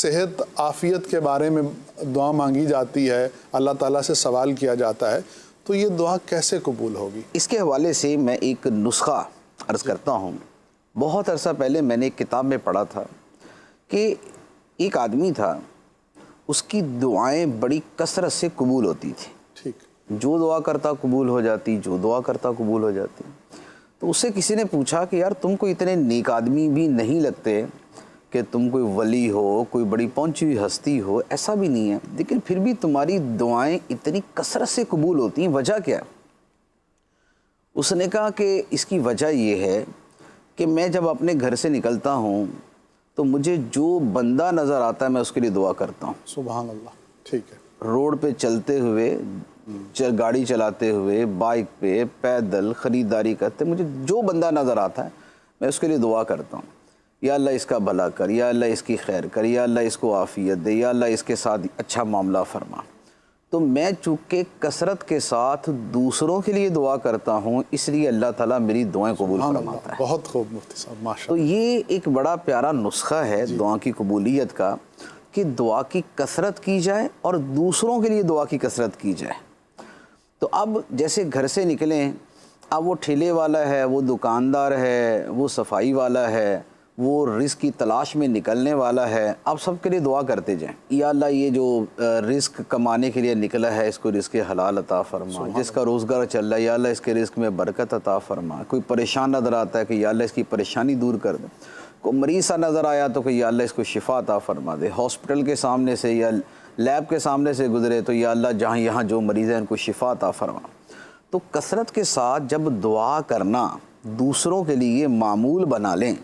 صحت عافیت کے بارے میں دعا مانگی جاتی ہے، اللہ تعالیٰ سے سوال کیا جاتا ہے، تو یہ دعا کیسے قبول ہوگی؟ اس کے حوالے سے میں ایک نسخہ عرض کرتا ہوں۔ بہت عرصہ پہلے میں نے ایک کتاب میں پڑھا تھا کہ ایک آدمی تھا، اس کی دعائیں بڑی کثرت سے قبول ہوتی تھی۔ ٹھیک، جو دعا کرتا قبول ہو جاتی، جو دعا کرتا قبول ہو جاتی۔ تو اس سے کسی نے پوچھا کہ یار تم کو اتنے نیک آدمی بھی نہیں لگتے کہ تم کوئی ولی ہو، کوئی بڑی پہنچی ہوئی ہستی ہو، ایسا بھی نہیں ہے، لیکن پھر بھی تمہاری دعائیں اتنی کثرت سے قبول ہوتی ہیں، وجہ کیا ہے؟ اس نے کہا کہ اس کی وجہ یہ ہے کہ میں جب اپنے گھر سے نکلتا ہوں تو مجھے جو بندہ نظر آتا ہے میں اس کے لیے دعا کرتا ہوں۔ سبحان اللہ، ٹھیک ہے۔ روڈ پہ چلتے ہوئے، گاڑی چلاتے ہوئے، بائک پہ، پیدل، خریداری کرتے، مجھے جو بندہ نظر آتا ہے میں اس کے لیے دعا کرتا ہوں، یا اللہ اس کا بھلا کر، یا اللہ اس کی خیر کر، یا اللہ اس کو عافیت دے، یا اللہ اس کے ساتھ اچھا معاملہ فرما۔ تو میں چونکہ کثرت کے ساتھ دوسروں کے لیے دعا کرتا ہوں، اس لیے اللہ تعالیٰ میری دعائیں قبول فرماتا ہے۔ بہت خوب مفتی صاحب، ماشاء تو اللہ۔ یہ ایک بڑا پیارا نسخہ ہے دعا کی قبولیت کا کہ دعا کی کثرت کی جائے اور دوسروں کے لیے دعا کی کثرت کی جائے۔ تو اب جیسے گھر سے نکلیں، اب وہ ٹھیلے والا ہے، وہ دکاندار ہے، وہ صفائی والا ہے، وہ رزق کی تلاش میں نکلنے والا ہے، اب سب کے لیے دعا کرتے جائیں، یا اللہ یہ جو رزق کمانے کے لیے نکلا ہے اس کو رزق حلال عطا فرما، جس کا روزگار چل رہا ہے یا اللہ اس کے رزق میں برکت عطا فرما، کوئی پریشان نظر آتا ہے کہ یا اللہ اس کی پریشانی دور کر دے، کوئی مریض سا نظر آیا تو کہ یا اللہ اس کو شفا عطا فرما دے، ہاسپٹل کے سامنے سے یا لیب کے سامنے سے گزرے تو یا اللہ جہاں یہاں جو مریض ہیں ان کو شفا عطا فرما۔ تو کثرت کے ساتھ جب دعا کرنا دوسروں کے لیے معمول بنا لیں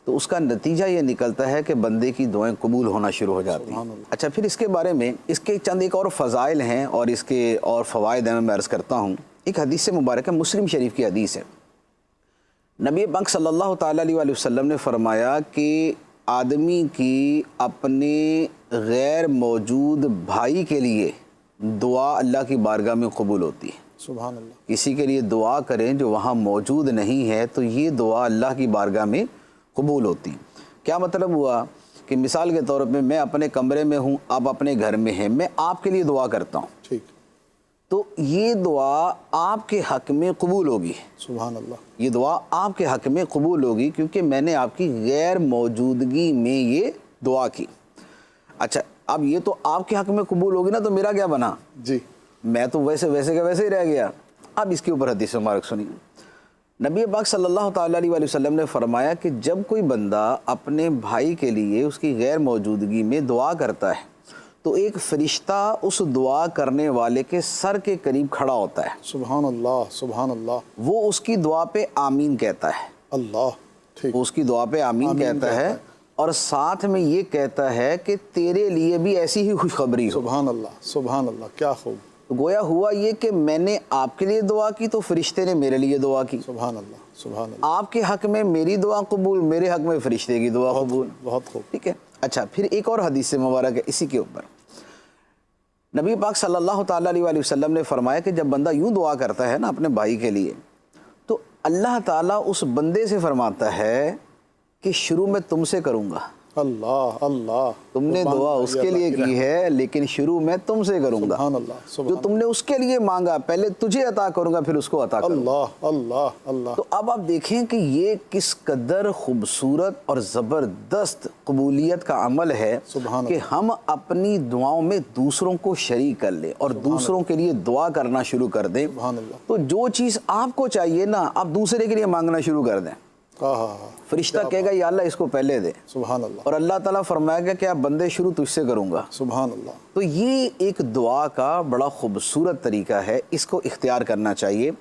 تو اس کا نتیجہ یہ نکلتا ہے کہ بندے کی دعائیں قبول ہونا شروع ہو جاتی ہیں۔ اچھا، پھر اس کے بارے میں اس کے چند ایک اور فضائل ہیں اور اس کے اور فوائد ہیں، میں عرض کرتا ہوں۔ ایک حدیث مبارک ہے، مسلم شریف کی حدیث ہے، نبی پاک صلی اللہ تعالیٰ علیہ وآلہ وسلم نے فرمایا کہ آدمی کی اپنے غیر موجود بھائی کے لیے دعا اللہ کی بارگاہ میں قبول ہوتی ہے۔ سبحان اللہ۔ کسی کے لیے دعا کریں جو وہاں موجود نہیں ہے تو یہ دعا اللہ کی بارگاہ میں قبول ہوتی۔ کیا مطلب ہوا کہ مثال کے طور پہ میں اپنے کمرے میں ہوں، آپ اپنے گھر میں ہیں، میں آپ کے لیے دعا کرتا ہوں، ٹھیک، تو یہ دعا آپ کے حق میں قبول ہوگی۔ سبحان اللہ۔ یہ دعا آپ کے حق میں قبول ہوگی کیونکہ میں نے آپ کی غیر موجودگی میں یہ دعا کی۔ اچھا، اب یہ تو آپ کے حق میں قبول ہوگی نا، تو میرا کیا بنا؟ جی، میں تو ویسے کا ویسے ہی رہ گیا۔ اب اس کے اوپر حدیث مبارک سنیے۔ نبی پاک صلی اللہ تعالیٰ علیہ وآلہ وسلم نے فرمایا کہ جب کوئی بندہ اپنے بھائی کے لیے اس کی غیر موجودگی میں دعا کرتا ہے تو ایک فرشتہ اس دعا کرنے والے کے سر کے قریب کھڑا ہوتا ہے، سبحان اللہ، سبحان اللہ۔ وہ اس کی دعا پہ آمین کہتا ہے، اللہ، ٹھیک، وہ اس کی دعا پہ آمین کہتا ہے اور ساتھ میں یہ کہتا ہے کہ تیرے لیے بھی ایسی ہی خوشخبری ہو۔ سبحان اللہ، سبحان اللہ، کیا خوب۔ گویا ہوا یہ کہ میں نے آپ کے لیے دعا کی تو فرشتے نے میرے لیے دعا کی، سبحان اللہ، سبحان اللہ، آپ کے حق میں میری دعا قبول، میرے حق میں فرشتے کی دعا قبول۔ بہت خوب۔ ٹھیک ہے۔ اچھا، پھر ایک اور حدیث مبارک ہے اسی کے اوپر، نبی پاک صلی اللہ تعالیٰ علیہ وآلہ وسلم نے فرمایا کہ جب بندہ یوں دعا کرتا ہے نا اپنے بھائی کے لیے تو اللہ تعالیٰ اس بندے سے فرماتا ہے کہ شروع میں تم سے کروں گا، اللہ، اللہ، تم نے دعا اس کے لیے کی ہے لیکن شروع میں تم سے کروں گا، سبحان اللہ، جو سبحان تم نے اس کے لیے مانگا پہلے تجھے عطا کروں گا پھر اس کو عطا کروں گا۔ اللہ، اللہ، اللہ۔ تو اب آپ دیکھیں کہ یہ کس قدر خوبصورت اور زبردست قبولیت کا عمل ہے سبحان کہ ہم اپنی دعاؤں میں دوسروں کو شریک کر لیں اور دوسروں کے لیے دعا کرنا شروع کر دیں، سبحان اللہ۔ تو جو چیز آپ کو چاہیے نا آپ دوسرے کے لیے مانگنا شروع کر دیں، فرشتہ کہے گا یا اللہ اس کو پہلے دے، سبحان اللہ، اور اللہ تعالیٰ فرمائے گا کہ آپ بندے شروع تجھ سے کروں گا۔ سبحان اللہ۔ تو یہ ایک دعا کا بڑا خوبصورت طریقہ ہے، اس کو اختیار کرنا چاہیے۔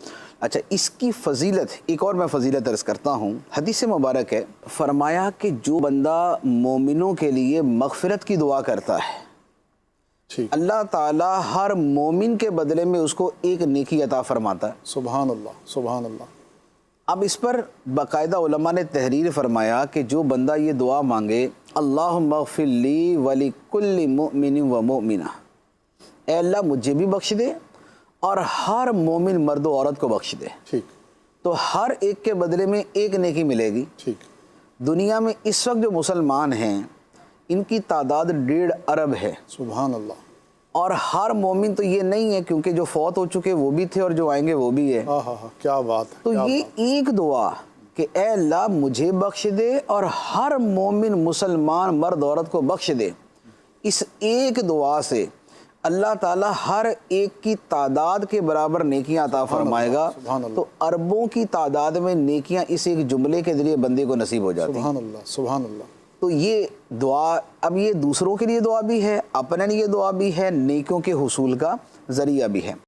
اچھا، اس کی فضیلت ایک اور میں فضیلت عرض کرتا ہوں، حدیث مبارک ہے، فرمایا کہ جو بندہ مومنوں کے لیے مغفرت کی دعا کرتا ہے ٹھیک، اللہ تعالیٰ ہر مومن کے بدلے میں اس کو ایک نیکی عطا فرماتا ہے۔ سبحان اللہ، سبحان اللہ۔ اب اس پر باقاعدہ علماء نے تحریر فرمایا کہ جو بندہ یہ دعا مانگے اللہم اغفر لی ولکل مؤمن و مؤمنہ، اے اللہ مجھے بھی بخش دے اور ہر مومن مرد و عورت کو بخش دے، ٹھیک، تو ہر ایک کے بدلے میں ایک نیکی ملے گی۔ ٹھیک، دنیا میں اس وقت جو مسلمان ہیں ان کی تعداد 1.5 ارب ہے. سبحان اللہ. اور ہر مومن تو یہ نہیں ہے، کیونکہ جو فوت ہو چکے وہ بھی تھے اور جو آئیں گے وہ بھی ہے. کیا بات ہے. تو یہ ایک دعا کہ اے اللہ مجھے بخش دے اور ہر مومن مسلمان مرد عورت کو بخش دے، اس ایک دعا سے اللہ تعالیٰ ہر ایک کی تعداد کے برابر نیکیاں عطا فرمائے گا. تو اربوں کی تعداد میں نیکیاں اس ایک جملے کے ذریعے بندے کو نصیب ہو جاتی ہیں. سبحان اللہ. سبحان اللہ. تو یہ دعا، اب یہ دوسروں کے لیے دعا بھی ہے، اپنے لیے دعا بھی ہے، نیکیوں کے حصول کا ذریعہ بھی ہے.